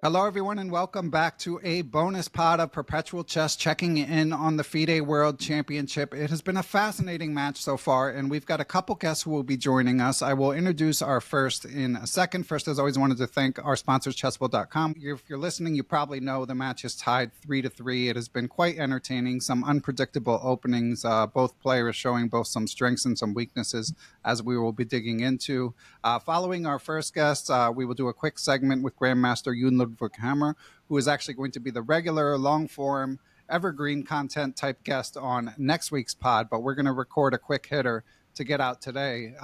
Hello, everyone, and welcome back to a bonus pod of Perpetual Chess checking in on the FIDE World Championship. It has been a fascinating match so far, and we've got a couple guests who will be joining us. I will introduce our first in a second. First, as always, wanted to thank our sponsors, chessable.com. If you're listening, you probably know the match is tied 3-3. It has been quite entertaining, some unpredictable openings, both players showing both some strengths and some weaknesses, as we will be digging into. Following our first guest, we will do a quick segment with Grandmaster Jon Ludvig Hammer, who is actually going to be the regular long-form evergreen content type guest on next week's pod, but we're going to record a quick hitter to get out today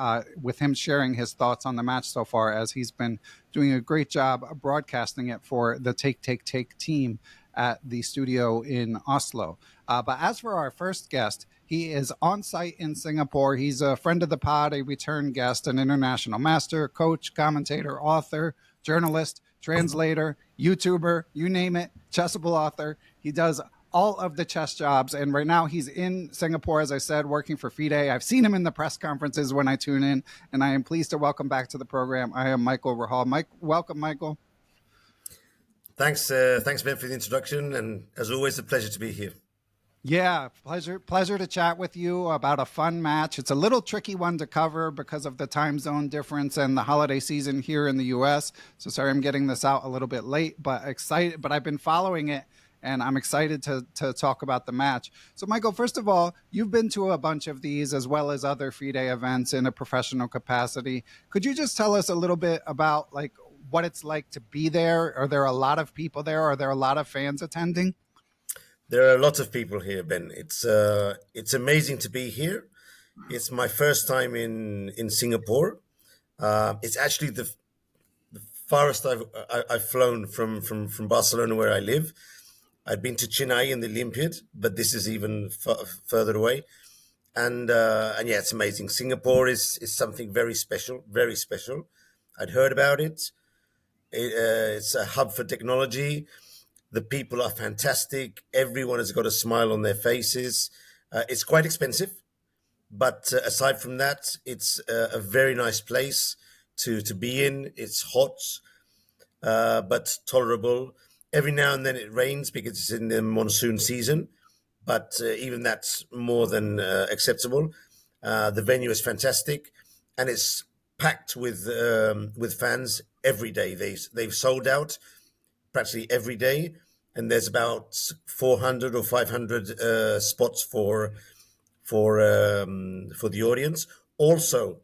with him sharing his thoughts on the match so far, as he's been doing a great job broadcasting it for the TakeTakeTake team at the studio in Oslo. But as for our first guest, he is on site in Singapore. He's a friend of the pod, a return guest, an international master, coach, commentator, author, journalist, translator, YouTuber, you name it, chessable author. He does all of the chess jobs. And right now he's in Singapore, as I said, working for FIDE. I've seen him in the press conferences when I tune in, and I am pleased to welcome back to the program. I am Michael Rahal. Welcome, Michael. Thanks, Ben, for the introduction. And as always, a pleasure to be here. Yeah, pleasure to chat with you about a fun match. It's a little tricky one to cover because of the time zone difference and the holiday season here in the US. So sorry I'm getting this out a little bit late, but excited. But I've been following it, and I'm excited to talk about the match. So Michael, first of all, you've been to a bunch of these as well as other FIDE events in a professional capacity. Could you just tell us a little bit about like what it's like to be there? Are there a lot of people there? Are there a lot of fans attending? There are a lot of people here, Ben. It's amazing to be here. It's my first time in Singapore. It's actually the farthest I've flown from Barcelona, where I live. I'd been to Chennai in the Olympiad, but this is even further away. And yeah, it's amazing. Singapore is something very special, very special. I'd heard about it. It's a hub for technology. The people are fantastic. Everyone has got a smile on their faces. It's quite expensive, but aside from that, it's a very nice place to be in. It's hot, but tolerable. Every now and then it rains because it's in the monsoon season, but even that's more than acceptable. The venue is fantastic, and it's packed with fans every day. They've sold out practically every day, and there's about 400 or 500 spots for the audience. Also,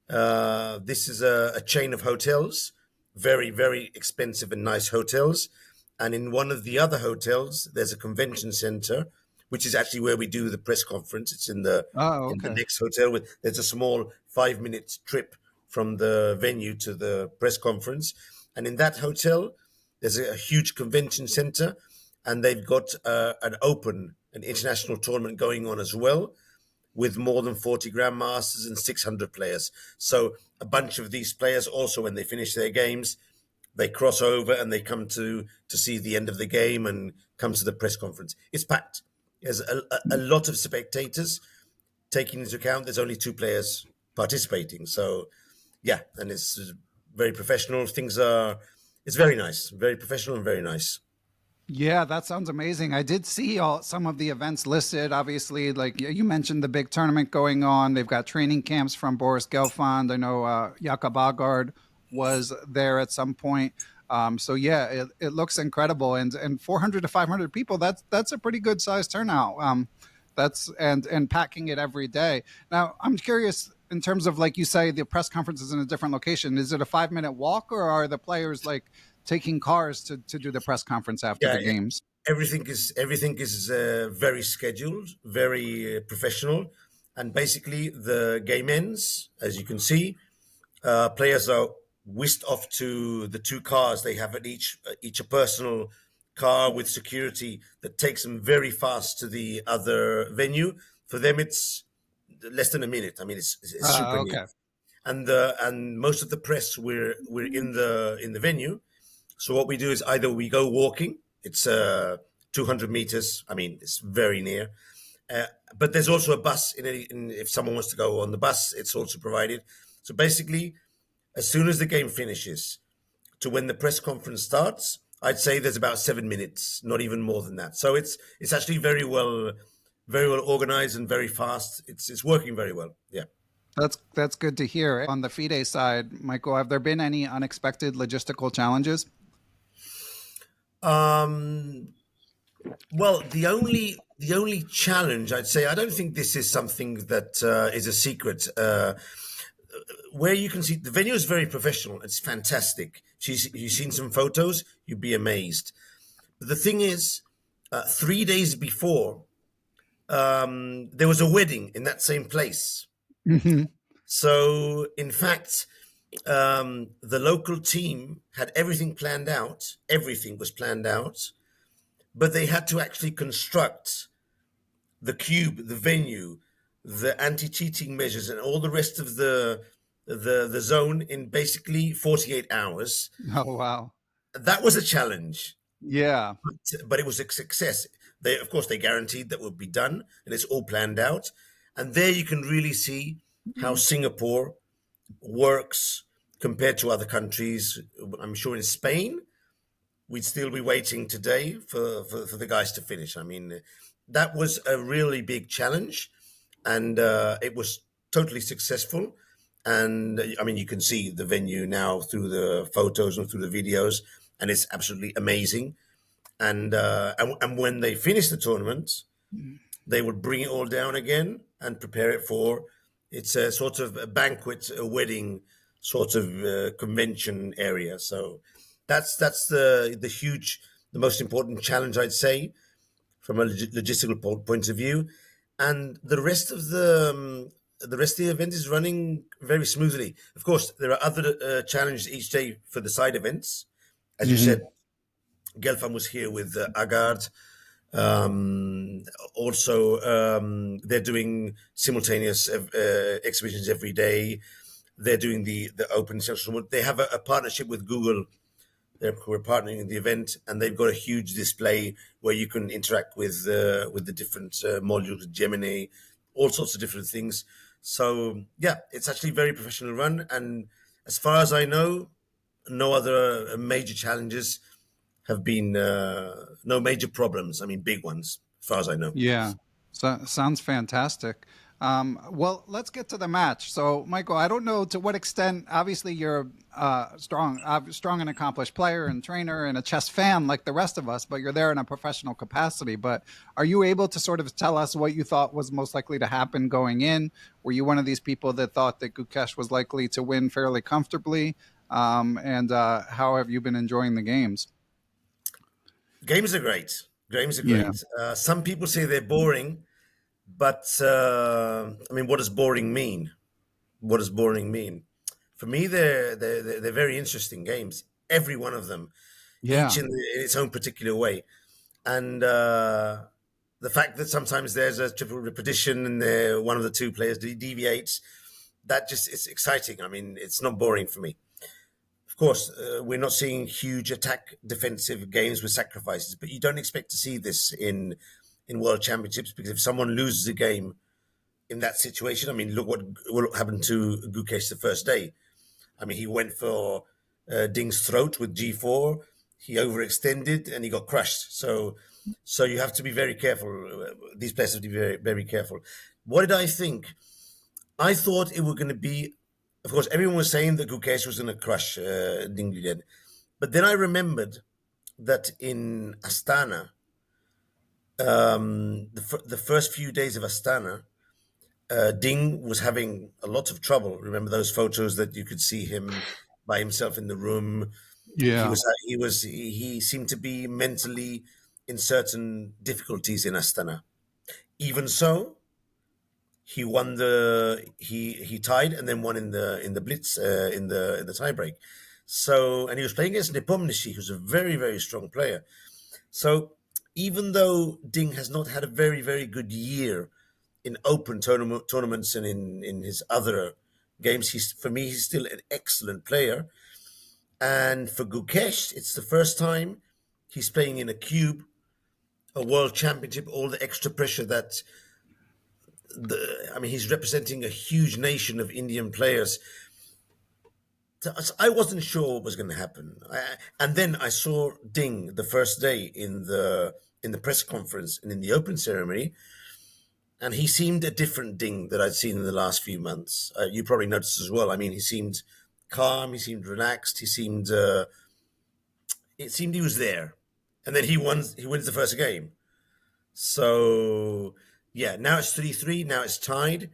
this is a chain of hotels, very, very expensive and nice hotels. And in one of the other hotels, there's a convention center, which is actually where we do the press conference. It's in the next hotel. There's a small 5-minute trip from the venue to the press conference. And in that hotel, there's a huge convention center, and they've got an international tournament going on as well, with more than 40 grandmasters and 600 players. So a bunch of these players also, when they finish their games, they cross over and they come to see the end of the game and come to the press conference. It's packed. There's a lot of spectators, taking into account there's only 2 players participating. So yeah, and it's very professional. It's very nice, very professional and very nice. Yeah, that sounds amazing. I did see some of the events listed. Obviously, like you mentioned, the big tournament going on. They've got training camps from Boris Gelfand. I know Jakob Aagaard was there at some point. So yeah, it looks incredible. And 400 to 500 people, that's a pretty good size turnout. And packing it every day. Now, I'm curious, in terms of, like you say, the press conference is in a different location. Is it a 5-minute walk, or are the players like taking cars to do the press conference after the games? Everything is very scheduled, very professional, and basically the game ends, as you can see. Players are whisked off to the 2 cars they have at each a personal car with security that takes them very fast to the other venue. For them, it's less than a minute. I mean, it's super neat. And most of the press we're in the venue. So what we do is either we go walking. It's 200 meters. I mean, it's very near. But there's also a bus. If someone wants to go on the bus, it's also provided. So basically, as soon as the game finishes to when the press conference starts, I'd say there's about 7 minutes, not even more than that. So it's actually very well organized and very fast. It's working very well. Yeah. That's good to hear. On the FIDE side, Michael, have there been any unexpected logistical challenges? Um, well, the only challenge I'd say, I don't think this is something that is a secret. Where you can see the venue is very professional. It's fantastic. You've seen some photos, you'd be amazed. But the thing is, 3 days before, there was a wedding in that same place. Hmm. So, in fact, the local team had everything planned out. Everything was planned out, but they had to actually construct the cube, the venue, the anti-cheating measures, and all the rest of the zone in basically 48 hours. Oh, wow. That was a challenge, Yeah. but it was a success. They, of course, they guaranteed that would be done, and it's all planned out. And there you can really see how Singapore works compared to other countries. I'm sure in Spain, we'd still be waiting today for the guys to finish. I mean, that was a really big challenge, and it was totally successful. And I mean, you can see the venue now through the photos and through the videos, and it's absolutely amazing. And when they finish the tournament, they would bring it all down again and prepare it for. It's a sort of a banquet, a wedding sort of convention area. So that's the most important challenge, I'd say, from a logistical point of view. And the rest of the event is running very smoothly. Of course, there are other challenges each day for the side events. As you said, Hmm. Gelfand was here with Agard. Also, they're doing simultaneous exhibitions every day. They're doing the open social. They have a partnership with Google. We're partnering in the event, and they've got a huge display where you can interact with the different modules, Gemini, all sorts of different things. So yeah, it's actually very professional run, and as far as I know, no other major challenges have been no major problems. I mean, big ones, as far as I know. Yeah. So, sounds fantastic. Well, let's get to the match. So, Michael, I don't know to what extent. Obviously, you're strong and accomplished player and trainer and a chess fan like the rest of us. But you're there in a professional capacity. But are you able to sort of tell us what you thought was most likely to happen going in? Were you one of these people that thought that Gukesh was likely to win fairly comfortably? And how have you been enjoying the games? Games are great. Games are Yeah. great. Some people say they're boring, but I mean, what does boring mean? What does boring mean? For me, they're very interesting games. Every one of them, each Yeah. in its own particular way, and the fact that sometimes there's a triple repetition and one of the two players deviates, that just it's exciting. I mean, it's not boring for me. Of course, we're not seeing huge attack defensive games with sacrifices, but you don't expect to see this in world championships because if someone loses a game in that situation, I mean, look what happened to Gukesh the first day. I mean, he went for Ding's throat with G4. He overextended and he got crushed. So you have to be very careful. These players have to be very, very careful. What did I think? I thought it was going to be, of course, everyone was saying that Gukesh was going to crush Ding-Gukesh. But then I remembered that in Astana, the first few days of Astana, Ding was having a lot of trouble. Remember those photos that you could see him by himself in the room? Yeah. He seemed to be mentally in certain difficulties in Astana. Even so, he tied and then won in the blitz in the tiebreak. So and he was playing against Nepomniachtchi, who's a very very strong player. So even though Ding has not had a very very good year in open tournaments and in his other games, he's still an excellent player. And for Gukesh, it's the first time he's playing in a cube, a world championship, all the extra pressure that I mean, he's representing a huge nation of Indian players. I wasn't sure what was going to happen, and then I saw Ding the first day in the press conference and in the open ceremony, and he seemed a different Ding that I'd seen in the last few months. You probably noticed as well. I mean, he seemed calm, he seemed relaxed, he seemed it seemed he was there, and then he wins the first game. So yeah, now it's 3-3. Now it's tied.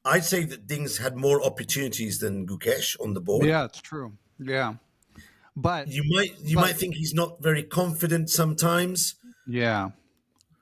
I'd say that Ding's had more opportunities than Gukesh on the board. Yeah, it's true. Yeah. But You might think he's not very confident sometimes, yeah.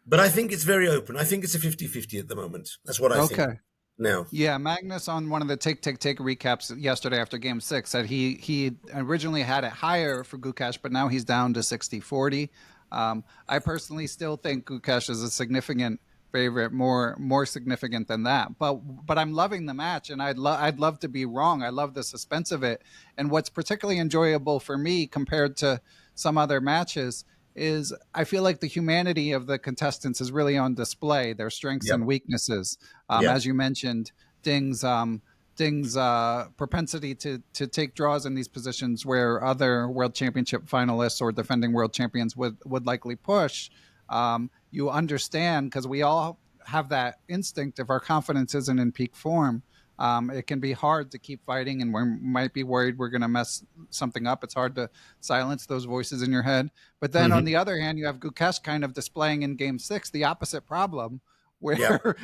but I think it's very open. I think it's a 50-50 at the moment. That's what I think Okay. now. Yeah, Magnus on one of the take recaps yesterday after Game 6 said he originally had it higher for Gukesh, but now he's down to 60-40. I personally still think Gukesh is a significant favorite, more significant than that. But I'm loving the match, and I'd love to be wrong. I love the suspense of it, and what's particularly enjoyable for me compared to some other matches is I feel like the humanity of the contestants is really on display, their strengths and Yep. weaknesses. Yep. As you mentioned, Ding's propensity to take draws in these positions where other world championship finalists or defending world champions would likely push. You understand, because we all have that instinct if our confidence isn't in peak form. It can be hard to keep fighting, and we might be worried we're going to mess something up. It's hard to silence those voices in your head. But then on Hmm. the other hand, you have Gukesh kind of displaying in Game 6 the opposite problem, Yep. where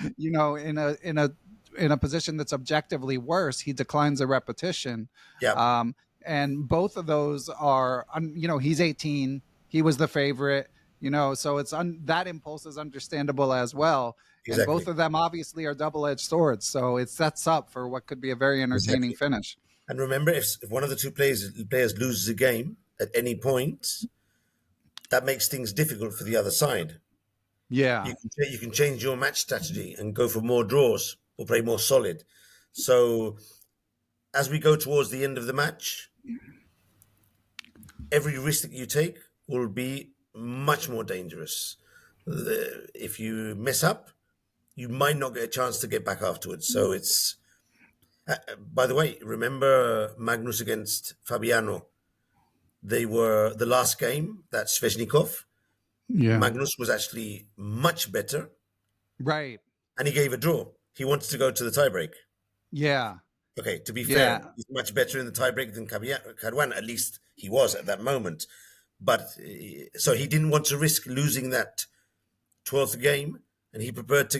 in a position that's objectively worse, he declines a repetition. Yep. Um, and both of those are, he's 18, he was the favorite, so that impulse is understandable as well. And both Exactly. of them obviously are double-edged swords, so it sets up for what could be a very entertaining Exactly. finish. And remember, if one of the two players loses a game at any point, that makes things difficult for the other side. Yeah, You can change your match strategy and go for more draws or play more solid. So as we go towards the end of the match, every risk that you take will be much more dangerous. If you mess up, you might not get a chance to get back afterwards. So it's. By the way, remember Magnus against Fabiano? They were the last game. That's Sveshnikov. yeah, Magnus was actually much better, right, and he gave a draw. He wanted to go to the tiebreak. yeah, Okay, to be fair, yeah, he's much better in the tiebreak than Cadwan. At least he was at that moment. But so he didn't want to risk losing that 12th game, and he preferred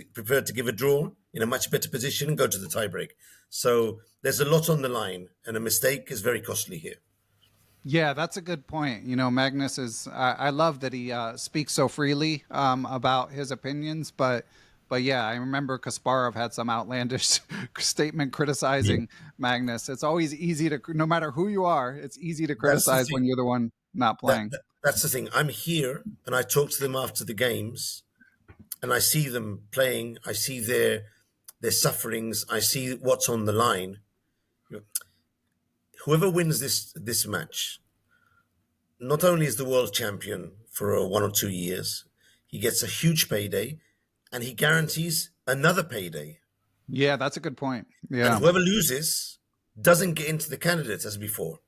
to give a draw in a much better position and go to the tiebreak. So there's a lot on the line, and a mistake is very costly here. yeah. That's a good point. Magnus is. I love that he speaks so freely about his opinions, but yeah, I remember Kasparov had some outlandish statement Yeah. criticizing Magnus. It's always easy to, no matter who you are, it's easy to That's the criticize when thing. you're the one not playing. That's the thing. I'm here, and I talk to them after the games, and I see them playing. I see their sufferings. I see what's on the line. Whoever wins this match, not only is the world champion for 1 or 2 years, he gets a huge payday, and he guarantees another payday. Yeah, that's a good point. And Yeah. whoever loses doesn't get into the candidates as before.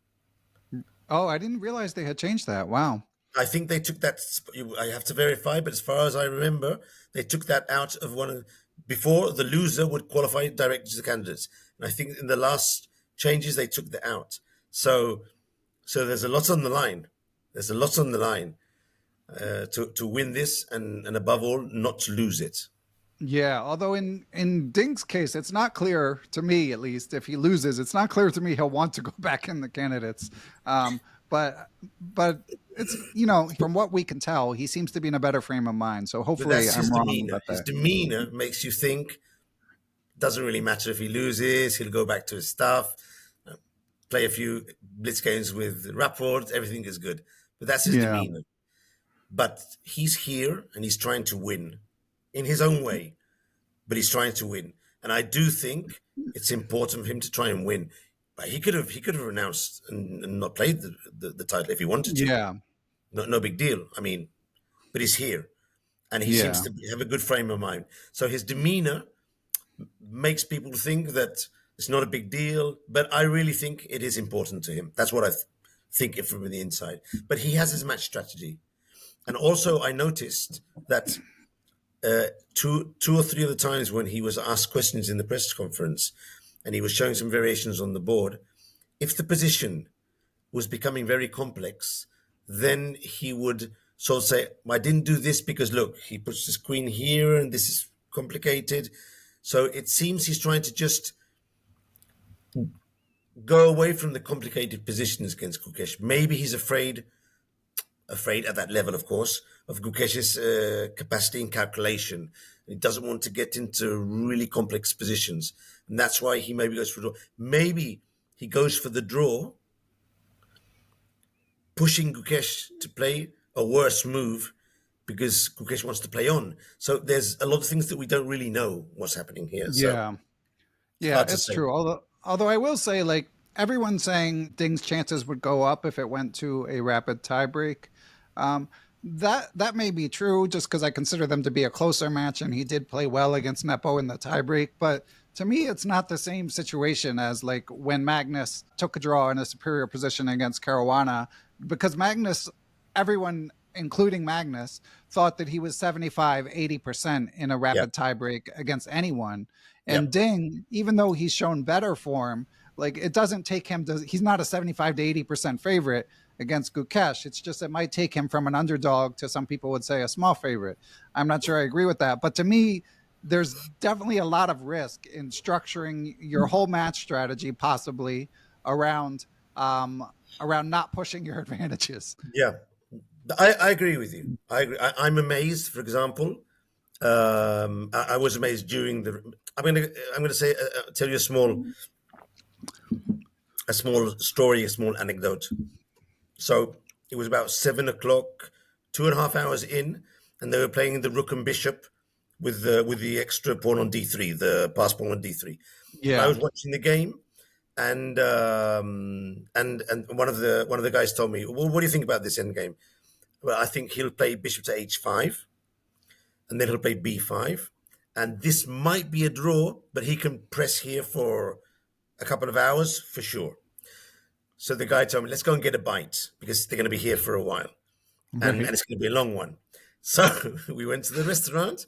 Oh, I didn't realize they had changed that. Wow. I think they took that. I have to verify, but as far as I remember, they took that out of one of before the loser would qualify directly to the candidates. And I think in the last changes they took that out. So there's a lot on the line. There's a lot on the line to win this, and above all, not to lose it. Yeah, although in Dink's case, it's not clear to me, at least, if he loses, it's not clear to me he'll want to go back in the candidates. Um, but it's from what we can tell, he seems to be in a better frame of mind. So But hopefully, that's his I'm wrong demeanor. about His that. demeanor makes you think doesn't really matter if he loses. He'll go back to his stuff, play a few blitz games with Rapport. Everything is good. But that's his Yeah, demeanor. But he's here and he's trying to win in his own way, but he's trying to win. And I do think it's important for him to try and win. But he could have announced and not played the title if he wanted to. yeah, No big deal. I mean, but he's here and he seems yeah, to have a good frame of mind. So his demeanor makes people think that It's not a big deal, but I really think it is important to him. That's what I think it from the inside. But he has his match strategy. And also, I noticed that two or three of the times when he was asked questions in the press conference and he was showing some variations on the board, if the position was becoming very complex, then he would sort of say, I didn't do this because look, he puts this queen here and this is complicated. So it seems he's trying to just go away from the complicated positions against Gukesh. Maybe he's afraid at that level, of course, of Gukesh's capacity and calculation. He doesn't want to get into really complex positions. And that's why he maybe goes for a draw. Maybe he goes for the draw, pushing Gukesh to play a worse move because Gukesh wants to play on. So there's a lot of things that we don't really know what's happening here. So Yeah. it's Yeah, hard to it's say. true. Although I will say, like, everyone's saying Ding's chances would go up if it went to a rapid tiebreak. Um, that may be true, just because I consider them to be a closer match, and he did play well against Nepo in the tiebreak. But to me, it's not the same situation as like when Magnus took a draw in a superior position against Caruana, because Magnus, everyone, including Magnus, thought that he was 75, 80% in a Yeah, rapid tiebreak against anyone. yeah, And Ding, even though he's shown better form, like it doesn't take him to, he's not a 75 to 80% favorite against Gukesh. It's just, it might take him from an underdog to, some people would say, a small favorite. I'm not sure I agree with that. But to me, there's definitely a lot of risk in structuring your whole match strategy possibly around around not pushing your advantages. yeah. I agree with you. I agree. I'm amazed, for example. I was amazed during the. I'm gonna say tell you a small story, a small anecdote. So it was about 7 o'clock, 2.5 hours in, and they were playing the rook and bishop with the extra pawn on d3, the pass pawn on d3. And I Yeah. was watching the game, and one of the guys told me, "Well, what do you think about this end game?" Well, I think he'll play bishop to h5, and then he'll play b5, and this might be a draw, but he can press here for a couple of hours for sure. So the guy told me, let's go and get a bite because they're going to be here for a while, and Right. it's going to be a long one. So we went to the restaurant,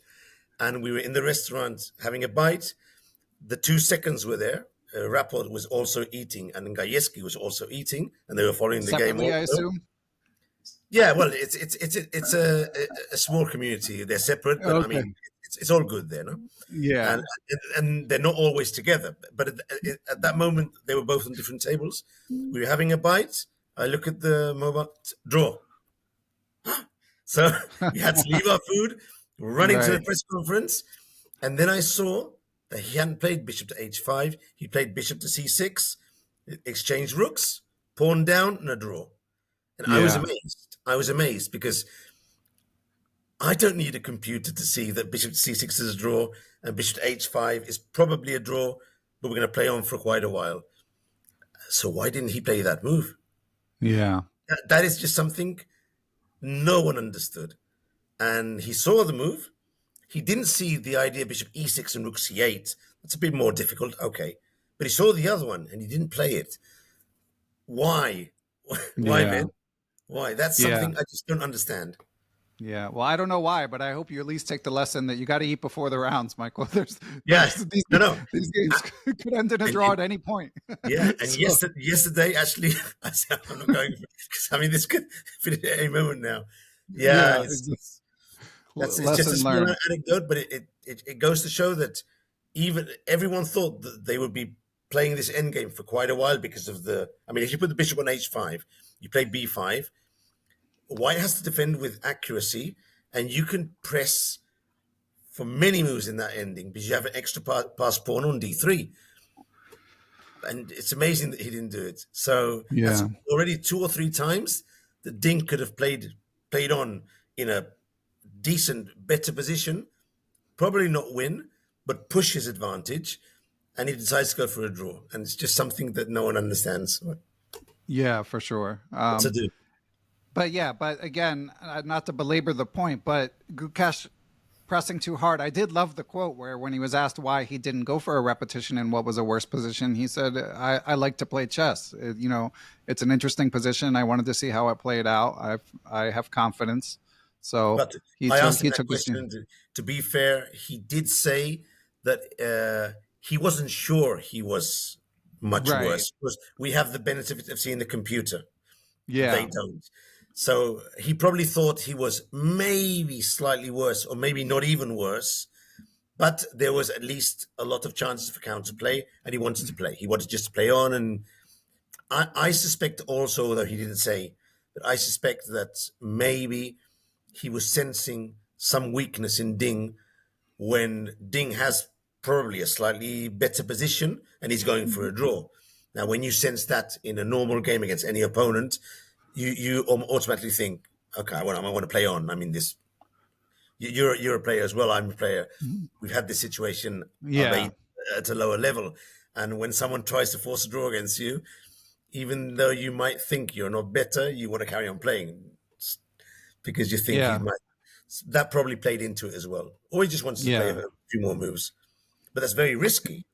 and we were in the restaurant having a bite. The 2 seconds were there. Rapport was also eating, and Gajewski was also eating, and they were following the game Separately, I also. assume. Yeah, well, it's a small community. They're separate, but I Okay. mean, it's all good there, no? Yeah. And and they're not always together. But at that moment, they were both on different tables. We were having a bite. I look at the mobile draw, so we had to leave our food, run into the Right. press conference, and then I saw that he hadn't played bishop to h5. He played bishop to c6, exchanged rooks, pawn down, and a draw. And I was Yeah. amazed. I was amazed because I don't need a computer to see that bishop to c6 is a draw and bishop to h5 is probably a draw, but we're going to play on for quite a while. So why didn't he play that move? Yeah. That is just something no one understood. And he saw the move. He didn't see the idea bishop e6 and rook c8. That's a bit more difficult, okay. But he saw the other one and he didn't play it. Why? Why, Yeah. Ben? Why? That's Yeah. something I just don't understand. Yeah. Well, I don't know why, but I hope you at least take the lesson that you got to eat before the rounds, Michael. Yeah, no, no. These games could end in a And, draw at any point. yeah, and So yesterday, actually, I said, I'm not going because I mean, this could finish at any moment now. Yeah, yeah, it's just a lesson small learned. anecdote, but it goes to show that even everyone thought that they would be playing this endgame for quite a while because of the. I mean, if you put the bishop on h5, you play b5. White has to defend with accuracy, and you can press for many moves in that ending because you have an extra pass pawn on d3. And it's amazing that he didn't do it. So that's Yeah. already 2 or 3 times that Ding could have played on in a decent, better position, probably not win, but push his advantage, and he decides to go for a draw. And it's just something that no one understands Yeah, for sure. what to do. But yeah, but again, not to belabor the point, but Gukesh pressing too hard. I did love the quote where when he was asked why he didn't go for a repetition in what was a worse position, he said, I like to play chess. It's an interesting position. I wanted to see how it played out. I have confidence. So But he I took asked him he that took his question. To be fair, he did say that he wasn't sure he was much right. worse because we have the benefit of seeing the computer. They Yeah. don't. So he probably thought he was maybe slightly worse or maybe not even worse, but there was at least a lot of chances for counterplay and he wanted to play. He wanted just to play on. And I suspect also, though he didn't say, that I suspect that maybe he was sensing some weakness in Ding when Ding has probably a slightly better position and he's going for a draw. Now, when you sense that in a normal game against any opponent, you automatically think, okay, well, I want to play on. I mean, this you're a player as well. I'm a player. We've had this situation of Yeah. at a lower level, and when someone tries to force a draw against you, even though you might think you're not better, you want to carry on playing because you think you Yeah. might. That probably played into it as well, or he just wants to play a Yeah. few more moves. But that's very risky.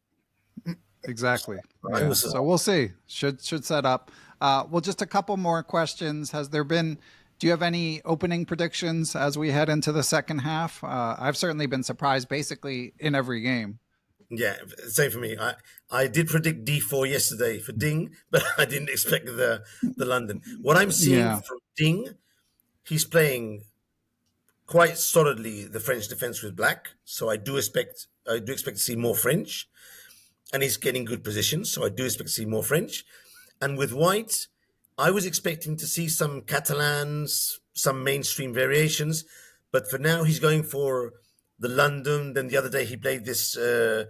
Exactly. I Yeah. was So we'll see. Should set up. Well, just a couple more questions. Has there been? Do you have any opening predictions as we head into the second half? I've certainly been surprised, basically in every game. Yeah, same for me. I did predict D4 yesterday for Ding, but I didn't expect the London. What I'm seeing Yeah. from Ding, he's playing quite solidly the French defense with black. So I do expect to see more French, and he's getting good positions. So I do expect to see more French. And with white, I was expecting to see some Catalans, some mainstream variations, but for now he's going for the London. Then the other day he played this Reti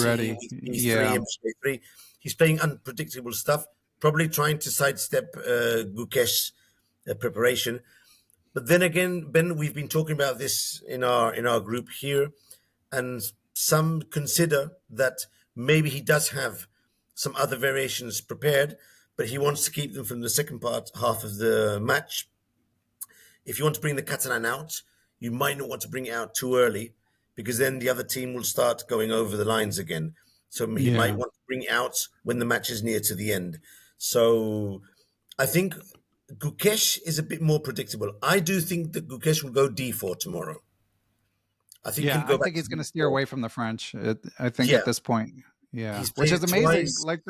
Ready. with B3 Yeah. and B3. He's playing unpredictable stuff, probably trying to sidestep Gukesh preparation. But then again, Ben, we've been talking about this in our group here, and some consider that maybe he does have some other variations prepared, but he wants to keep them from the second part half of the match. If you want to bring the Catalan out, you might not want to bring it out too early because then the other team will start going over the lines again. So he might Yeah. want to bring it out when the match is near to the end. So I think Gukesh is a bit more predictable. I do think that Gukesh will go D4 tomorrow. I think Yeah. he'll go I back think to he's going to steer D4. away from the French. I think Yeah, at this point. Yeah. he's Which played is it amazing. twice. Like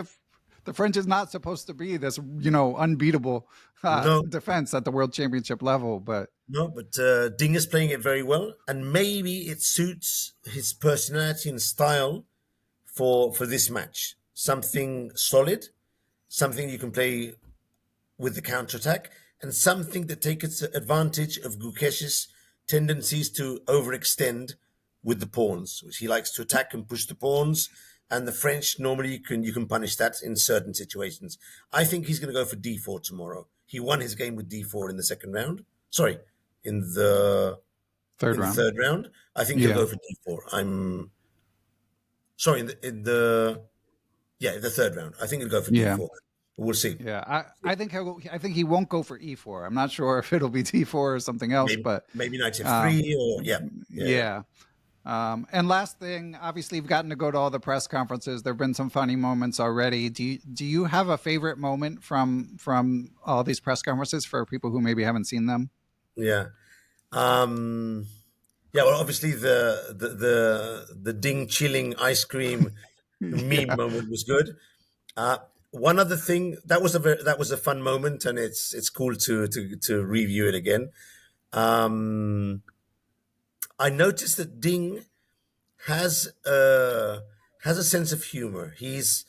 the French is not supposed to be this, unbeatable No, defense at the world championship level, but no, but Ding is playing it very well, and maybe it suits his personality and style for this match. Something solid, something you can play with the counter attack, and something that takes advantage of Gukesh's tendencies to overextend with the pawns, which he likes to attack and push the pawns. And the French normally you can punish that in certain situations. I think he's going to go for D4 tomorrow. He won his game with D4 in the second round. Sorry, in the third in the round. third round. I think he'll Yeah. go for D4. I'm sorry in the third round. I think he'll go for Yeah. D4. We'll see. Yeah, I think he won't go for e4. I'm not sure if it'll be d4 or something else, Maybe but maybe knight um, F3 or yeah. yeah. And last thing, obviously, you've gotten to go to all the press conferences. There've been some funny moments already. Do you have a favorite moment from all these press conferences for people who maybe haven't seen them? Yeah. Um, yeah, well, obviously the ding chilling ice cream meme Yeah, moment was good. Uh, one other thing that was a fun moment, and it's cool to review it again. Um, I noticed that Ding has has a sense of humor. He's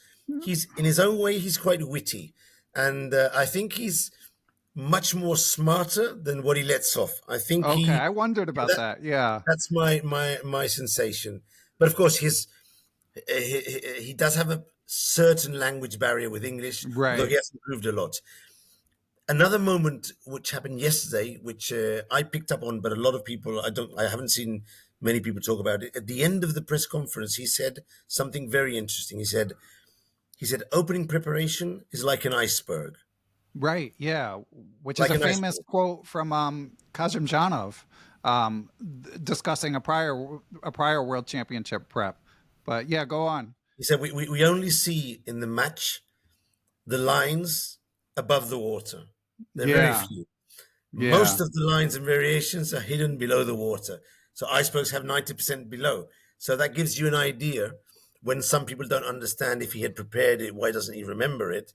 in his own way. He's quite witty, and I think he's much more smarter than what he lets off. I think okay, he I wondered about that, that. Yeah, that's my sensation. But of course, he does have a certain language barrier with English, although he right. has improved a lot. Another moment which happened yesterday, which I picked up on, but a lot of people I haven't seen many people talk about it. At the end of the press conference, he said something very interesting. He said opening preparation is like an iceberg, Right, yeah, which is like a an famous iceberg. quote from Kazimjanov. discussing a prior world championship prep. But yeah, go on. He said we only see in the match the lines above the water. They're very Yeah, few. yeah, Most of the lines and variations are hidden below the water. So icebergs have 90% below. So that gives you an idea when some people don't understand if he had prepared it, why doesn't he remember it?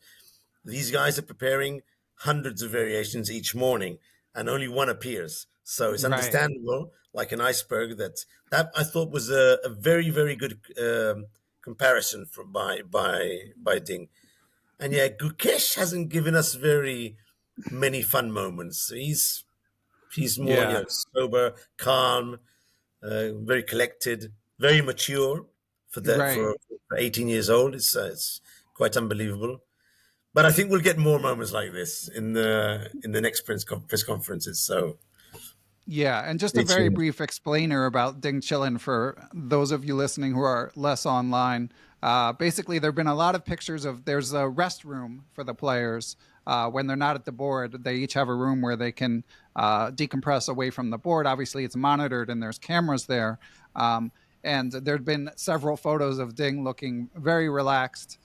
These guys are preparing hundreds of variations each morning and only one appears. So it's right. understandable, like an iceberg, that I thought was a very, very good comparison by Ding. And yeah, Gukesh hasn't given us very many fun moments. He's more, Yeah, sober, calm, very collected, very mature for that right. for 18 years old. It's quite unbelievable. But I think we'll get more moments like this in the next press conferences. So Yeah, and just a stay very tuned. brief explainer about Ding Chillin for those of you listening who are less online. Basically, there have been a lot of pictures of there's a restroom for the players when they're not at the board. They each have a room where they can decompress away from the board. Obviously, it's monitored and there's cameras there. And there'd been several photos of Ding looking very relaxed,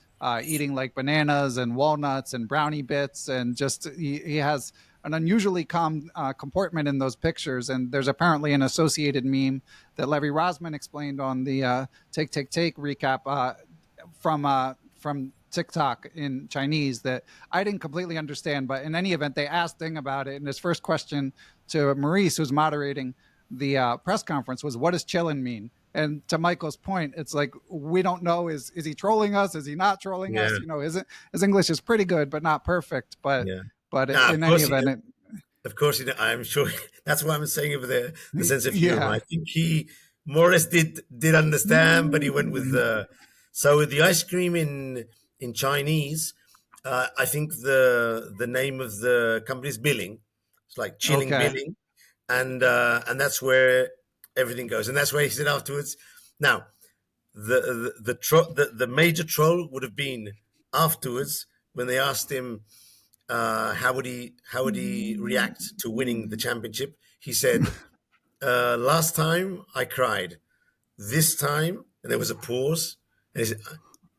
eating like bananas and walnuts and brownie bits, and just he has an unusually calm comportment in those pictures. And there's apparently an associated meme that Levy Rosman explained on the Take recap from TikTok in Chinese that I didn't completely understand. But in any event, they asked Ding about it, and his first question to Maurice, who's moderating the press conference, was, "What does chillin' mean?" And to Michael's point, it's like we don't know, is he trolling us? Is he not trolling Yeah, us? His English is pretty good, but not perfect. But yeah. but Now, in any event, of course, I'm sure that's why I'm saying over there the sense of humor. yeah, I think he more or less did understand, but he went with the so with the ice cream in Chinese. I think the name of the company is Billing. It's like chilling okay, billing, and that's where everything goes, and that's where he said afterwards. Now, the major troll would have been afterwards when they asked him how would he react to winning the championship. He said, "Last time I cried. This time," and there was a pause. And he said,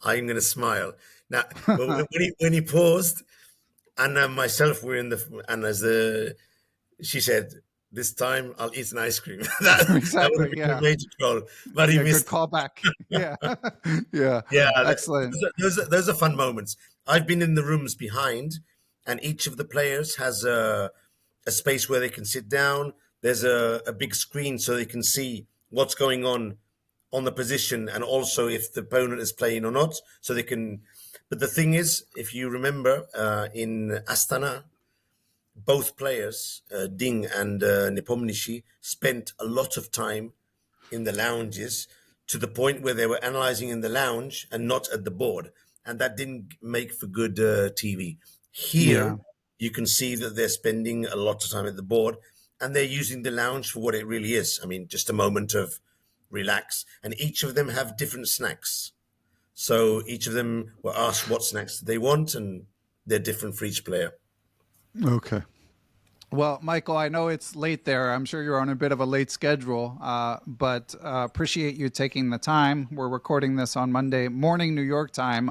"I'm going to smile." Now, when he paused, and myself were in the and as the she said, "This time I'll eat an ice cream." That would have exactly, been a yeah, major troll, but he yeah, good missed it. callback, yeah, yeah, Yeah, excellent, those are fun moments. I've been in the rooms behind, and each of the players has a space where they can sit down. There's a big screen so they can see what's going on the position, and also if the opponent is playing or not. So they can. But the thing is, if you remember, in Astana, both players, Ding and Nepomniachtchi, spent a lot of time in the lounges to the point where they were analyzing in the lounge and not at the board. And that didn't make for good TV. yeah. Here, you can see that they're spending a lot of time at the board and they're using the lounge for what it really is. I mean, just a moment of relax. And each of them have different snacks. So each of them were asked what snacks they want, and they're different for each player. Okay. Well, Michael, I know it's late there. I'm sure you're on a bit of a late schedule, but appreciate you taking the time. We're recording this on Monday morning, New York time,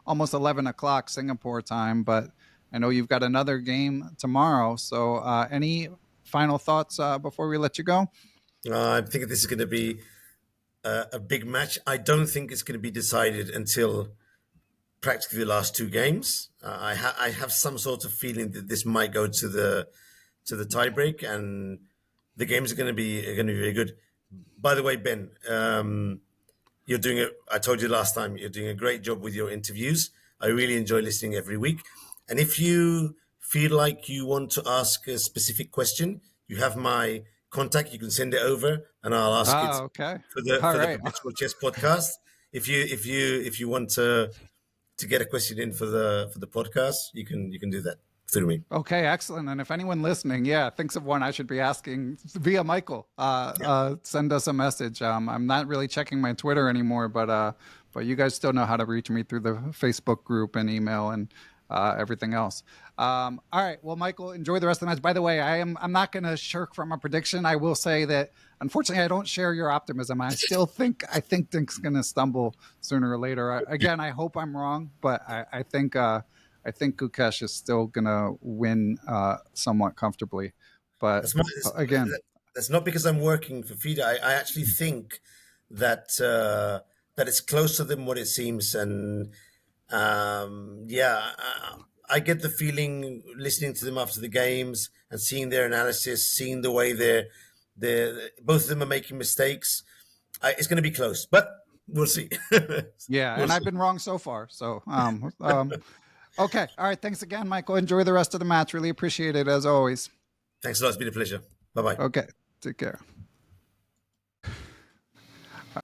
almost 11 o'clock Singapore time, but I know you've got another game tomorrow. So, any final thoughts before we let you go? I think this is going to be a big match. I don't think it's going to be decided until practically the last two games. I have some sort of feeling that this might go to the tiebreak, and the games are going to be very good. By the way, Ben, you're doing it. I told you last time you're doing a great job with your interviews. I really enjoy listening every week. And if you feel like you want to ask a specific question, you have my contact. You can send it over, and I'll ask it Ah, okay. All for the right. Perpetual Chess podcast. If you want to get a question in for the podcast, you can do that through me. Okay, excellent. And if anyone listening, yeah, thinks of one I should be asking via Michael, send us a message. I'm not really checking my Twitter anymore, but you guys still know how to reach me through the Facebook group and email. And everything else. All right. Well, Michael, enjoy the rest of the match. By the way, I'm not going to shirk from a prediction. I will say that unfortunately I don't share your optimism. I think Dink's going to stumble sooner or later. Again, I hope I'm wrong, but I think Gukesh is still going to win somewhat comfortably. But That's my, again, that's not because I'm working for FIDE. I actually think that that it's closer than what it seems, and I get the feeling listening to them after the games and seeing their analysis, seeing the way they're both of them are making mistakes. It's going to be close, but we'll see. yeah, We'll and I've see. been wrong so far. So, okay. All right. Thanks again, Michael. Enjoy the rest of the match. Really appreciate it as always. Thanks a lot. It's been a pleasure. Bye bye. Okay. Take care.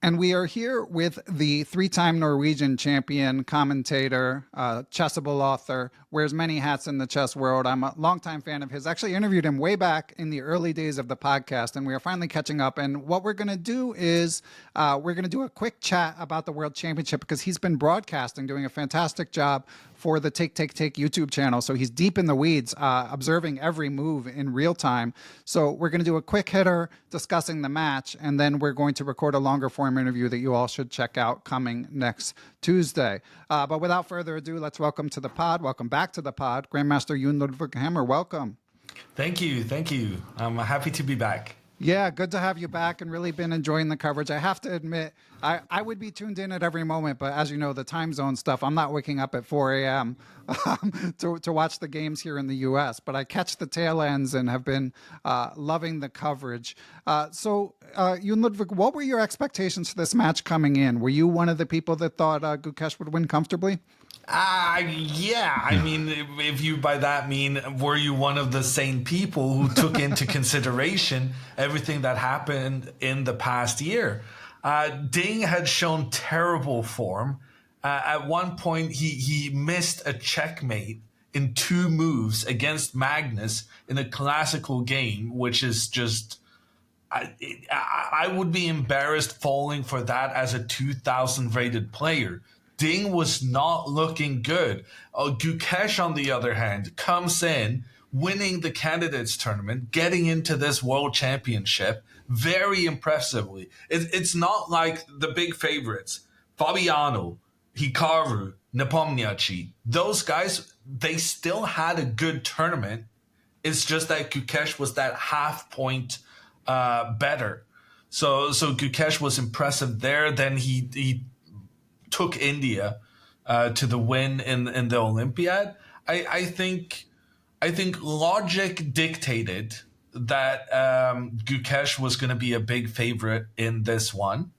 And we are here with the three-time Norwegian champion, commentator, chessable author, wears many hats in the chess world. I'm a longtime fan of his. Actually interviewed him way back in the early days of the podcast, and we are finally catching up. And what we're going to do is we're going to do a quick chat about the World Championship because he's been broadcasting, doing a fantastic job for the TakeTakeTake YouTube channel. So he's deep in the weeds, observing every move in real time. So we're going to do a quick hitter discussing the match, and then we're going to record a longer form interview that you all should check out coming next Tuesday. But without further ado, let's welcome to the pod. Welcome back to the pod, Grandmaster Jon Ludvig Hammer. Welcome. Thank you. I'm happy to be back. Yeah, good to have you back and really been enjoying the coverage. I have to admit, I would be tuned in at every moment, but as you know, the time zone stuff, I'm not waking up at 4 a.m. To watch the games here in the U.S., but I catch the tail ends and have been loving the coverage. So, Jon Ludvig, what were your expectations for this match coming in? Were you one of the people that thought Gukesh would win comfortably? Yeah. I mean, if you by that mean, were you one of the sane people who took into consideration everything that happened in the past year? Ding had shown terrible form. At one point, he missed a checkmate in 2 moves against Magnus in a classical game, which is just... I would be embarrassed falling for that as a 2,000 rated player. Ding was not looking good. Gukesh, on the other hand, comes in, winning the candidates tournament, getting into this world championship very impressively. It's not like the big favorites, Fabiano, Hikaru, Nepomniachtchi. Those guys, they still had a good tournament. It's just that Gukesh was that half point better. So Gukesh was impressive there. Then he took India to the win in the Olympiad. I think logic dictated that Gukesh was going to be a big favorite in this one.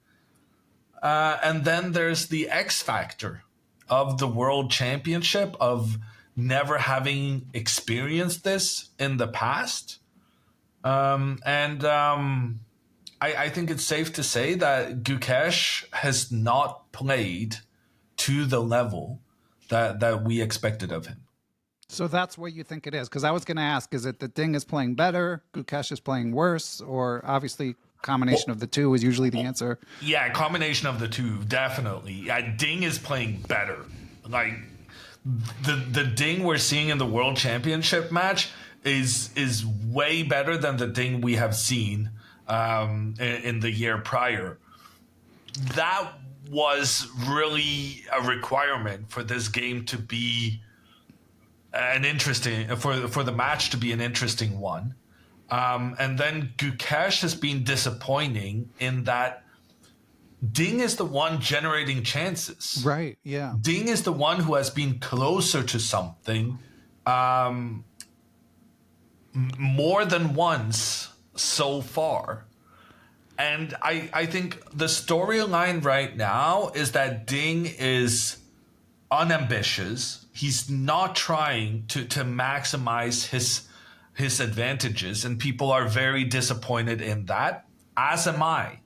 And then there's the X factor of the World Championship, of never having experienced this in the past. I think it's safe to say that Gukesh has not played to the level that we expected of him. So that's what you think it is? Because I was going to ask, is it that Ding is playing better, Gukesh is playing worse, or obviously combination of the two is usually the answer? Yeah, combination of the two, definitely. Ding is playing better. Like, the Ding we're seeing in the World Championship match is way better than the Ding we have seen in the year prior. That was really a requirement for this game to be an interesting, for the match to be an interesting one. And then Gukesh has been disappointing in that Ding is the one generating chances. Right, yeah. Ding is the one who has been closer to something more than once so far. And I think the storyline right now is that Ding is unambitious. He's not trying to maximize his advantages, and people are very disappointed in that, as am I.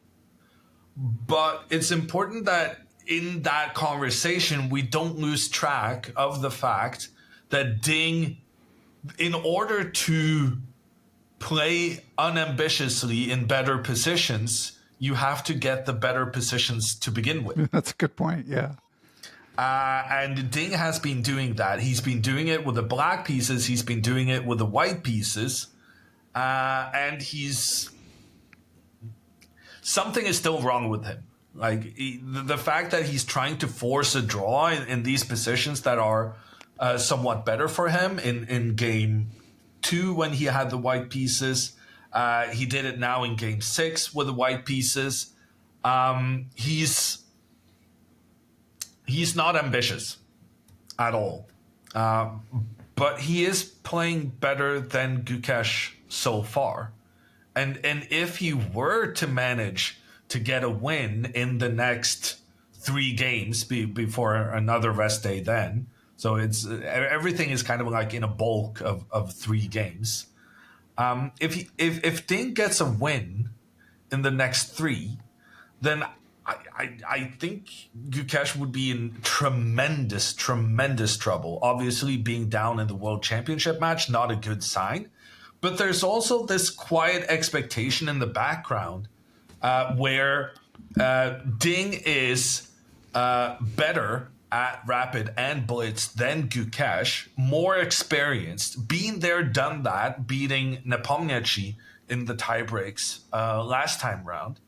But it's important that in that conversation, we don't lose track of the fact that Ding, in order to play unambitiously in better positions, you have to get the better positions to begin with. That's a good point, yeah. And Ding has been doing that. He's been doing it with the black pieces. He's been doing it with the white pieces. And something is still wrong with him. Like the fact that he's trying to force a draw in these positions that are somewhat better for him in game 2 when he had the white pieces. He did it now in game 6 with the white pieces. He's not ambitious at all. But he is playing better than Gukesh so far. And if he were to manage to get a win in the next 3 games before another rest day then, so it's everything is kind of like in a bulk of 3 games. If Ding gets a win in the next 3, then I think Gukesh would be in tremendous trouble. Obviously, being down in the World Championship match, not a good sign. But there's also this quiet expectation in the background where Ding is better at Rapid and Blitz than Gukesh, more experienced, been there, done that, beating Nepomniachtchi in the tiebreaks last time round.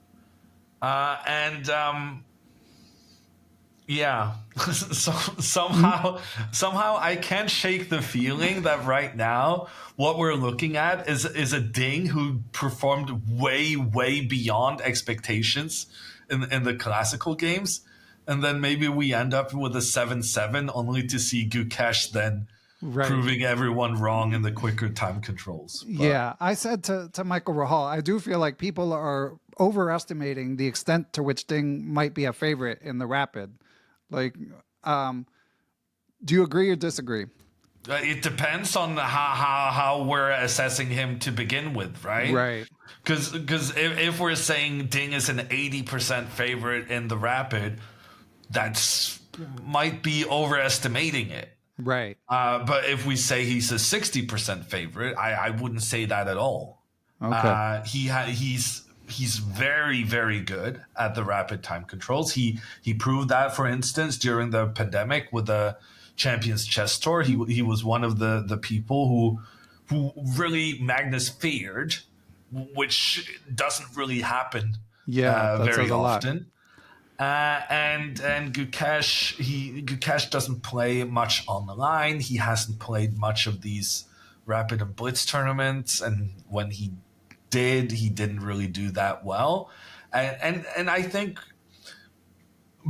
So somehow I can't shake the feeling that right now what we're looking at is a Ding who performed way beyond expectations in the classical games, and then maybe we end up with a 7-7 only to see Gukesh then proving everyone wrong in the quicker time controls. But yeah, I said to Michael Rahal, I do feel like people are overestimating the extent to which Ding might be a favorite in the Rapid. Like, do you agree or disagree? It depends on how we're assessing him to begin with, right? Right. Because if we're saying Ding is an 80% favorite in the Rapid, that's might be overestimating it. Right. But if we say he's a 60% favorite, I wouldn't say that at all. Okay. He's very good at the rapid time controls. He proved that, for instance, during the pandemic with the Champions Chess Tour. He was one of the people who really Magnus feared, which doesn't really happen very often. And Gukesh doesn't play much on the line. He hasn't played much of these rapid and blitz tournaments, and when he did, he didn't really do that well. And I think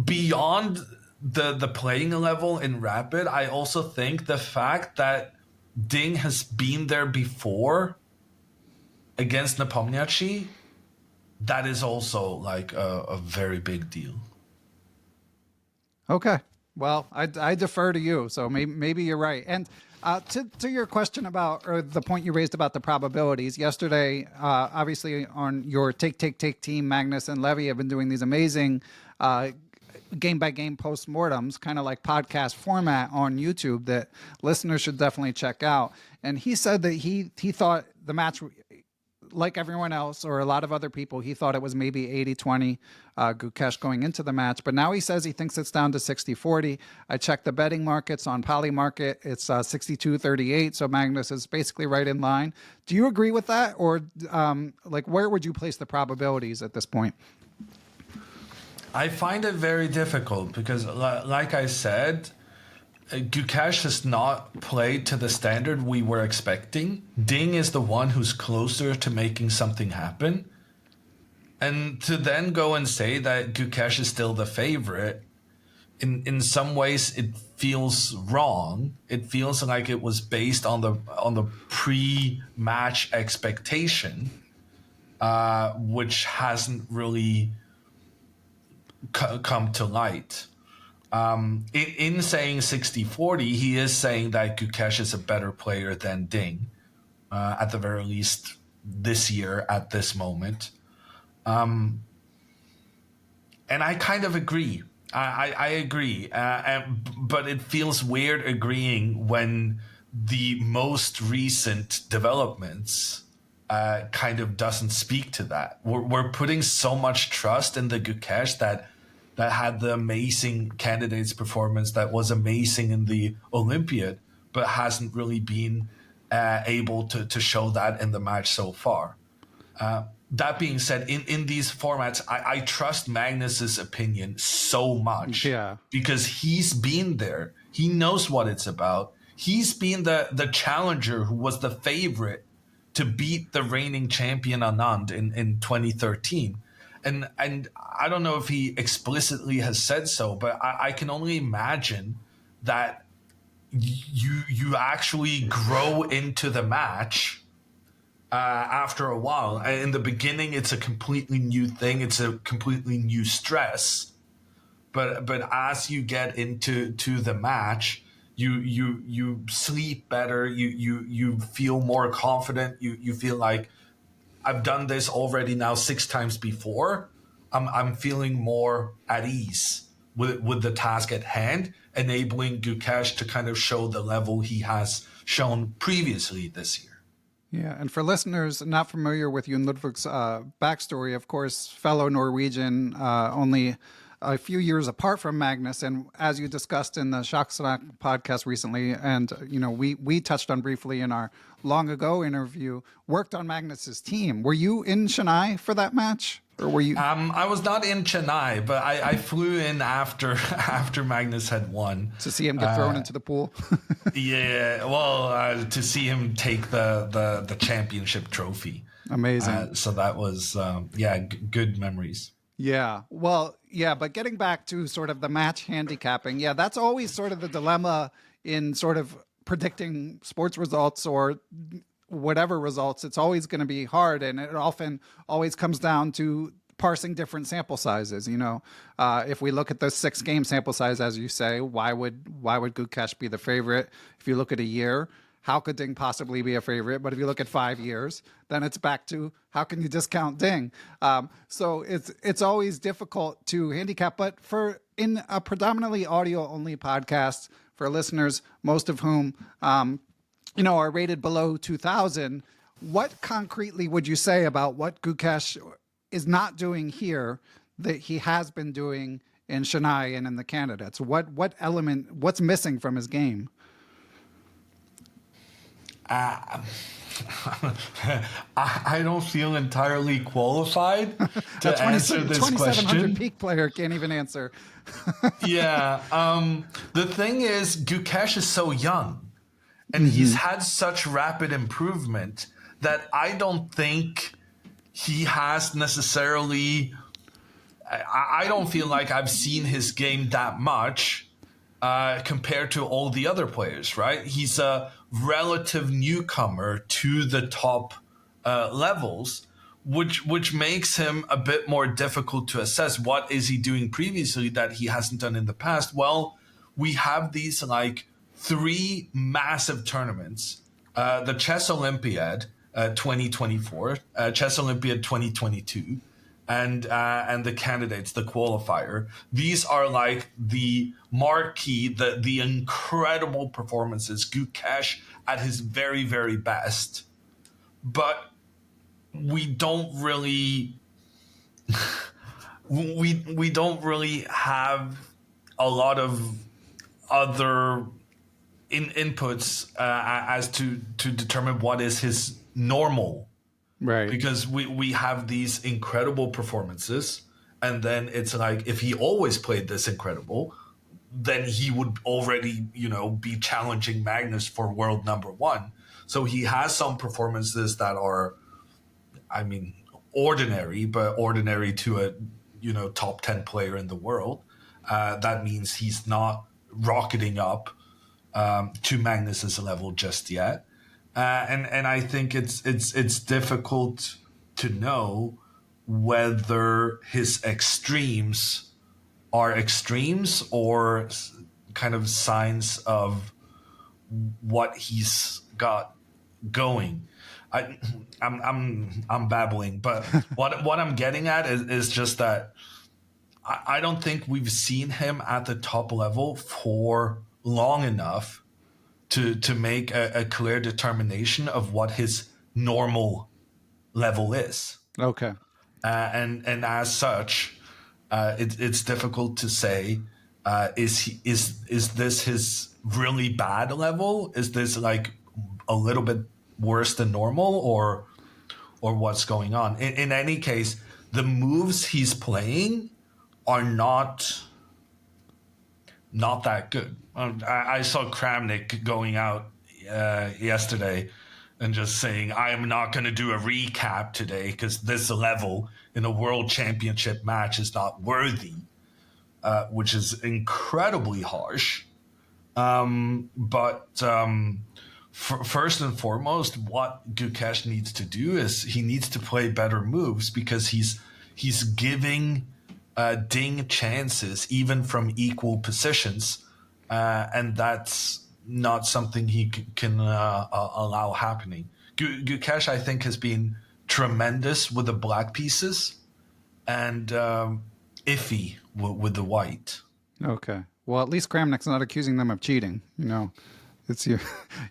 beyond the playing level in rapid, I also think the fact that Ding has been there before against Nepomniachtchi, that is also like a very big deal. Okay. Well, I defer to you, so maybe you're right. And to your question about, or the point you raised about the probabilities, yesterday, obviously on your Take team, Magnus and Levy have been doing these amazing game-by-game postmortems, kind of like podcast format on YouTube that listeners should definitely check out. And he said that he thought the match, like everyone else or a lot of other people, he thought it was maybe 80-20 Gukesh going into the match. But now he says he thinks it's down to 60-40. I checked the betting markets on Polymarket. It's 62-38. So Magnus is basically right in line. Do you agree with that? Or like, where would you place the probabilities at this point? I find it very difficult because, like I said, Gukesh has not played to the standard we were expecting. Ding is the one who's closer to making something happen. And to then go and say that Gukesh is still the favorite, in some ways it feels wrong. It feels like it was based on the pre-match expectation, which hasn't really come to light. In saying 60-40, he is saying that Gukesh is a better player than Ding, at the very least this year at this moment. And I kind of agree. I agree. But it feels weird agreeing when the most recent developments kind of doesn't speak to that. We're putting so much trust in the Gukesh that that had the amazing candidates performance that was amazing in the Olympiad, but hasn't really been able to show that in the match so far. That being said, in these formats, I trust Magnus's opinion so much. Yeah. Because he's been there. He knows what it's about. He's been the challenger who was the favorite to beat the reigning champion Anand in 2013. And I don't know if he explicitly has said so, but I can only imagine that you actually grow into the match after a while. In the beginning, it's a completely new thing. It's a completely new stress. But as you get into the match, you sleep better. You feel more confident. You feel like, I've done this already now 6 times before. I'm feeling more at ease with the task at hand, enabling Gukesh to kind of show the level he has shown previously this year. Yeah, and for listeners not familiar with Jon Ludvig's backstory, of course, fellow Norwegian, only a few years apart from Magnus, and as you discussed in the Shocksnack podcast recently, and we touched on briefly in our long ago interview, worked on Magnus's team. Were you in Chennai for that match, or were you? I was not in Chennai, but I flew in after Magnus had won To see him get thrown into the pool. Yeah, well, to see him take the championship trophy. Amazing. So that was good memories. Yeah. Well, yeah, but getting back to sort of the match handicapping, yeah, that's always sort of the dilemma in sort of predicting sports results or whatever results. It's always going to be hard, and it often always comes down to parsing different sample sizes. If we look at the 6-game sample size, as you say, why would Gukesh be the favorite? If you look at a year, how could Ding possibly be a favorite? But if you look at 5 years, then it's back to how can you discount Ding? So it's always difficult to handicap. But in a predominantly audio only podcast, for listeners, most of whom are rated below 2,000, what concretely would you say about what Gukesh is not doing here that he has been doing in Chennai and in the candidates? What's missing from his game? I don't feel entirely qualified to answer this 2,700 question. peak player can't even answer. Yeah. The thing is, Gukesh is so young, and he's had such rapid improvement that I don't think he has necessarily. I don't feel like I've seen his game that much compared to all the other players, right? He's a relative newcomer to the top levels, which makes him a bit more difficult to assess. What is he doing previously that he hasn't done in the past? Well, we have these 3 massive tournaments: the Chess Olympiad 2024, Chess Olympiad 2022, and the candidates, the qualifier. These are the marquee, the incredible performances, Gukesh at his very, very best. But we don't really we don't really have a lot of other inputs as to determine what is his normal. Right. Because we have these incredible performances, and then it's if he always played this incredible, then he would already, be challenging Magnus for world number 1. So he has some performances that are, ordinary, but ordinary to a, top 10 player in the world. That means he's not rocketing up to Magnus's level just yet. And I think it's difficult to know whether his extremes are extremes or kind of signs of what he's got going. I'm babbling, but what I'm getting at is just that I don't think we've seen him at the top level for long enough to make a clear determination of what his normal level is. Okay. And as such, It's difficult to say. Is this his really bad level? Is this like a little bit worse than normal, or what's going on? In any case, the moves he's playing are not that good. I saw Kramnik going out yesterday and just saying, I am not going to do a recap today because this level in a world championship match is not worthy, which is incredibly harsh. But first and foremost, what Gukesh needs to do is he needs to play better moves, because he's giving Ding chances even from equal positions, and that's not something he can allow happening. Gukesh, I think, has been tremendous with the black pieces and iffy with the white. Okay. Well, at least Kramnik's not accusing them of cheating. It's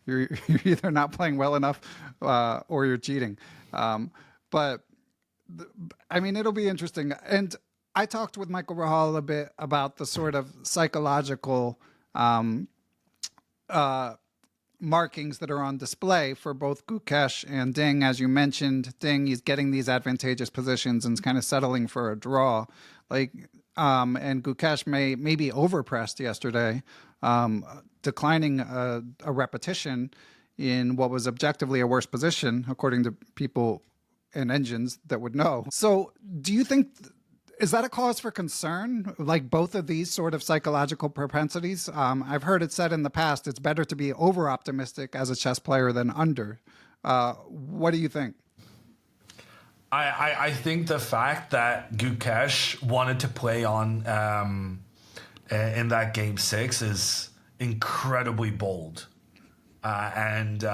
you're either not playing well enough or you're cheating. But I mean, it'll be interesting. And I talked with Michael Rahal a bit about the sort of psychological markings that are on display for both Gukesh and Ding. As you mentioned, Ding, he's getting these advantageous positions and kind of settling for a draw. And Gukesh may be overpressed yesterday, declining a repetition in what was objectively a worse position, according to people and engines that would know. So do you think, is that a cause for concern? Like both of these sort of psychological propensities? I've heard it said in the past, it's better to be over optimistic as a chess player than under. What do you think? I think the fact that Gukesh wanted to play on in that game 6 is incredibly bold. And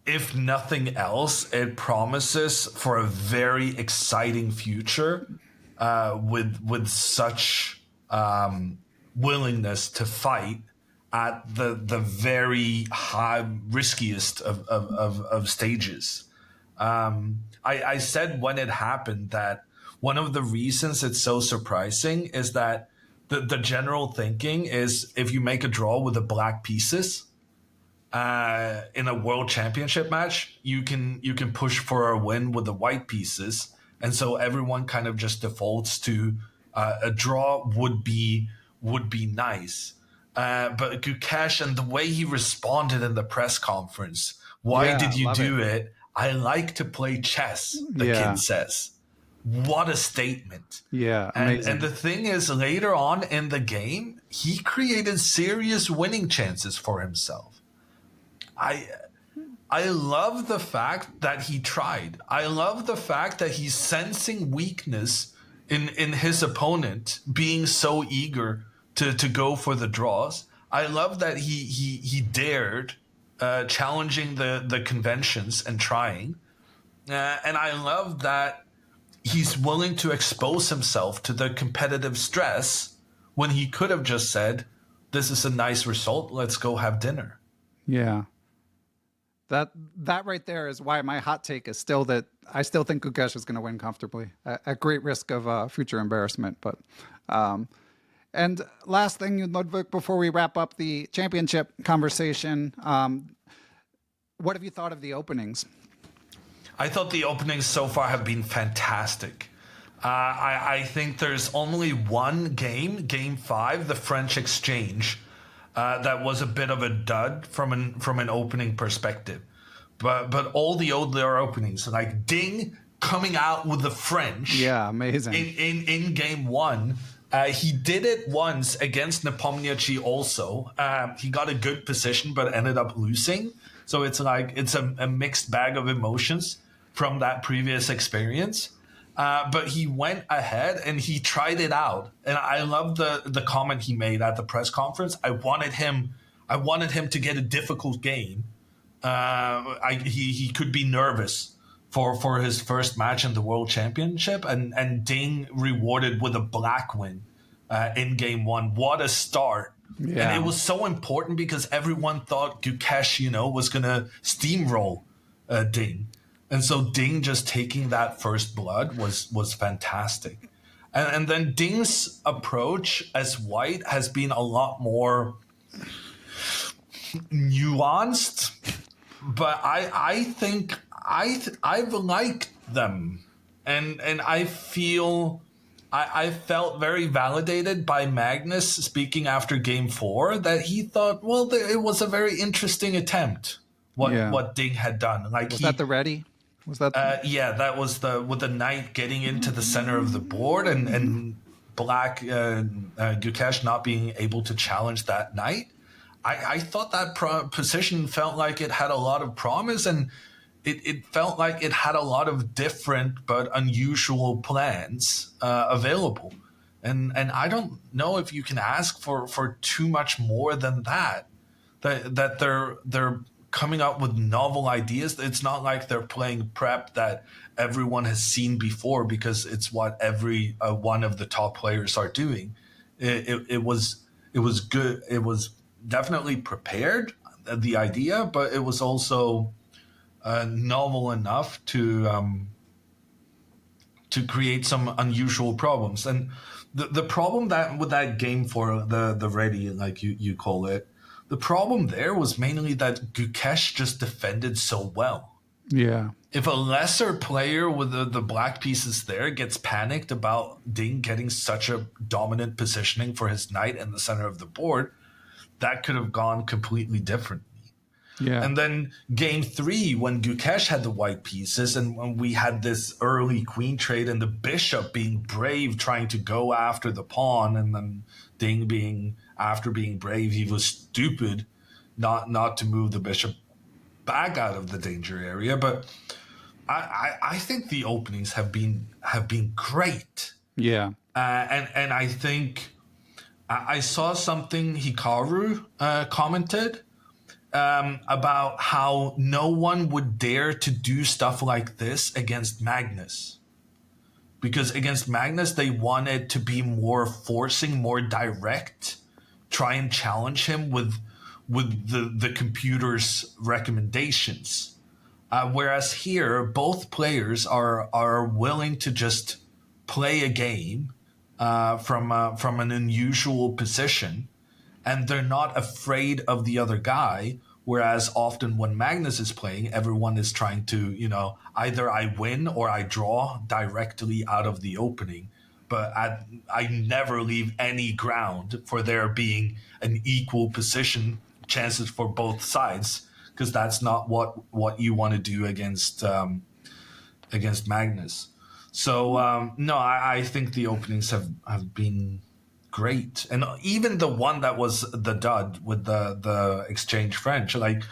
if nothing else, it promises for a very exciting future with such willingness to fight at the very high, riskiest of stages. I said when it happened that one of the reasons it's so surprising is that the general thinking is if you make a draw with the black pieces in a world championship match, you can push for a win with the white pieces, and so everyone kind of just defaults to a draw would be nice. But Gukesh and the way he responded in the press conference, why did you do it? I like to play chess, the kid says. What a statement. Yeah, amazing. And the thing is, later on in the game, he created serious winning chances for himself. I love the fact that he tried. I love the fact that he's sensing weakness in his opponent being so eager to go for the draws. I love that he dared challenging the conventions and trying. And I love that he's willing to expose himself to the competitive stress when he could have just said, this is a nice result, let's go have dinner. Yeah. That right there is why my hot take is still that I still think Gukesh is going to win comfortably at great risk of future embarrassment. But and last thing, Ludvig, before we wrap up the championship conversation, what have you thought of the openings? I thought the openings so far have been fantastic. I think there's only one game 5, the French exchange, that was a bit of a dud from an opening perspective. But all the other openings, like Ding coming out with the French. Yeah, amazing. In game 1. He did it once against Nepomniachtchi also. He got a good position but ended up losing. So it's a mixed bag of emotions from that previous experience. But he went ahead and he tried it out. And I love the comment he made at the press conference. I wanted him to get a difficult game. He could be nervous for his first match in the World Championship, and Ding rewarded with a black win in game 1. What a start. Yeah. And it was so important because everyone thought Gukesh, was going to steamroll Ding. And so Ding just taking that first blood was fantastic. And then Ding's approach as white has been a lot more nuanced, but I think I've liked them, and I feel I felt very validated by Magnus speaking after Game 4 that he thought, well, it was a very interesting attempt what Ding had done. Like was that the ready? Was that? Yeah, that was with the knight getting into the center of the board and black Gukesh not being able to challenge that knight. I thought that position felt like it had a lot of promise, and it felt like it had a lot of different but unusual plans available. And I don't know if you can ask for too much more than that. That they're coming up with novel ideas. It's not like they're playing prep that everyone has seen before, because it's what every one of the top players are doing. It was good. It was definitely prepared, the idea, but it was also novel enough to create some unusual problems. And the problem that with that game for the ready, like you call it, the problem there was mainly that Gukesh just defended so well. Yeah. If a lesser player with the black pieces there gets panicked about Ding getting such a dominant positioning for his knight in the center of the board, that could have gone completely differently. Yeah. And then Game 3, when Gukesh had the white pieces and when we had this early queen trade and the bishop being brave, trying to go after the pawn, and then Ding after being brave, he was stupid not to move the bishop back out of the danger area. But I think the openings have been great. Yeah. And I think I saw something Hikaru commented about how no one would dare to do stuff like this against Magnus. Because against Magnus, they wanted to be more forcing, more direct, try and challenge him with the computer's recommendations. Whereas here, both players are willing to just play a game from an unusual position, and they're not afraid of the other guy. Whereas often when Magnus is playing, everyone is trying to, either I win or I draw directly out of the opening. But I never leave any ground for there being an equal position, chances for both sides, because that's not what you want to do against Magnus. So, no, I think the openings have been great. And even the one that was the dud with the exchange French, like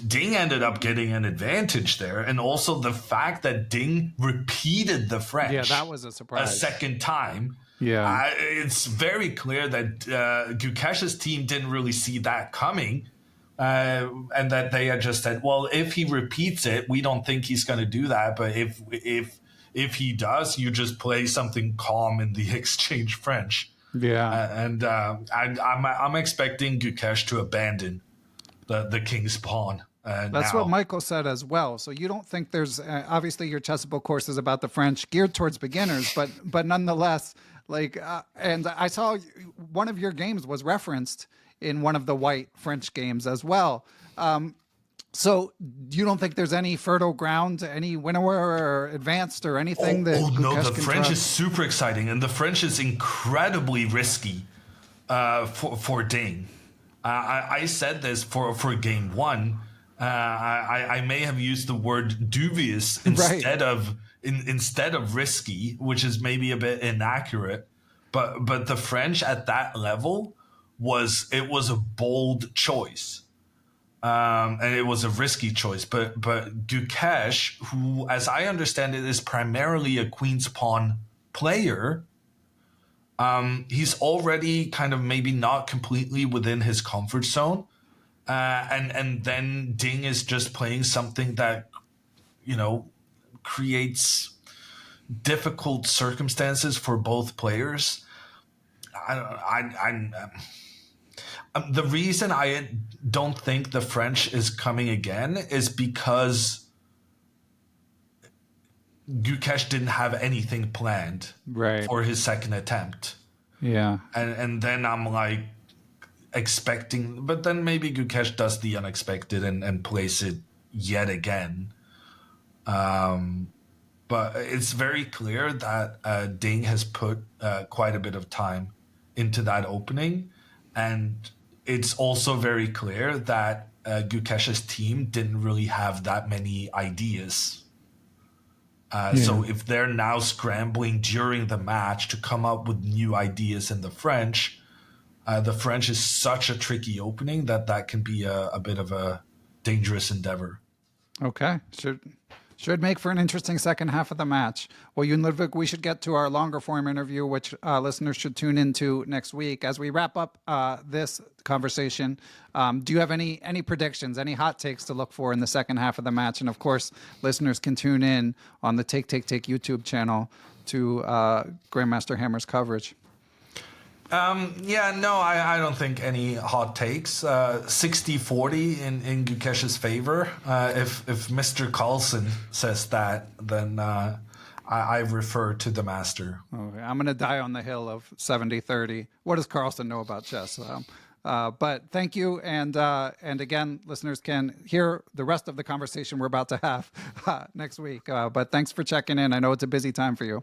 Ding ended up getting an advantage there. And also the fact that Ding repeated the French. Yeah, that was a surprise. A second time. Yeah. It's very clear that Gukesh's team didn't really see that coming. And that they had just said, well, if he repeats it, we don't think he's going to do that. But if he does, you just play something calm in the exchange French. Yeah. And I'm expecting Gukesh to abandon the king's pawn. That's what Michael said as well. So you don't think there's obviously your chessable course is about the French, geared towards beginners, but nonetheless, like and I saw one of your games was referenced in one of the white French games as well. So you don't think there's any fertile ground, any winner or advanced or anything that no, the can French try? is super exciting, and the French is incredibly risky for Ding. I said this for Game 1. I may have used the word dubious instead of risky, which is maybe a bit inaccurate. But the French at that level was a bold choice. And it was a risky choice, but Gukesh, who, as I understand it, is primarily a queen's pawn player, he's already kind of maybe not completely within his comfort zone, and then Ding is just playing something that creates difficult circumstances for both players. The reason I don't think the French is coming again is because Gukesh didn't have anything planned Right. for his second attempt. Yeah. And then I'm like expecting, but then maybe Gukesh does the unexpected and plays it yet again. But it's very clear that Ding has put quite a bit of time into that opening. And it's also very clear that Gukesh's team didn't really have that many ideas. So if they're now scrambling during the match to come up with new ideas in the French is such a tricky opening that can be a bit of a dangerous endeavor. Okay. Should make for an interesting second half of the match. Well, Jon Ludvig, we should get to our longer form interview, which listeners should tune into next week. As we wrap up this conversation, do you have any predictions, any hot takes to look for in the second half of the match? And of course, listeners can tune in on the TakeTakeTake YouTube channel to Grandmaster Hammer's coverage. I don't think any hot takes. 60-40 in Gukesh's favor. If Mr. Carlsen says that, then I refer to the master. Okay, I'm going to die on the hill of 70-30. What does Carlsen know about chess? But thank you, and again, listeners can hear the rest of the conversation we're about to have next week. But thanks for checking in. I know it's a busy time for you.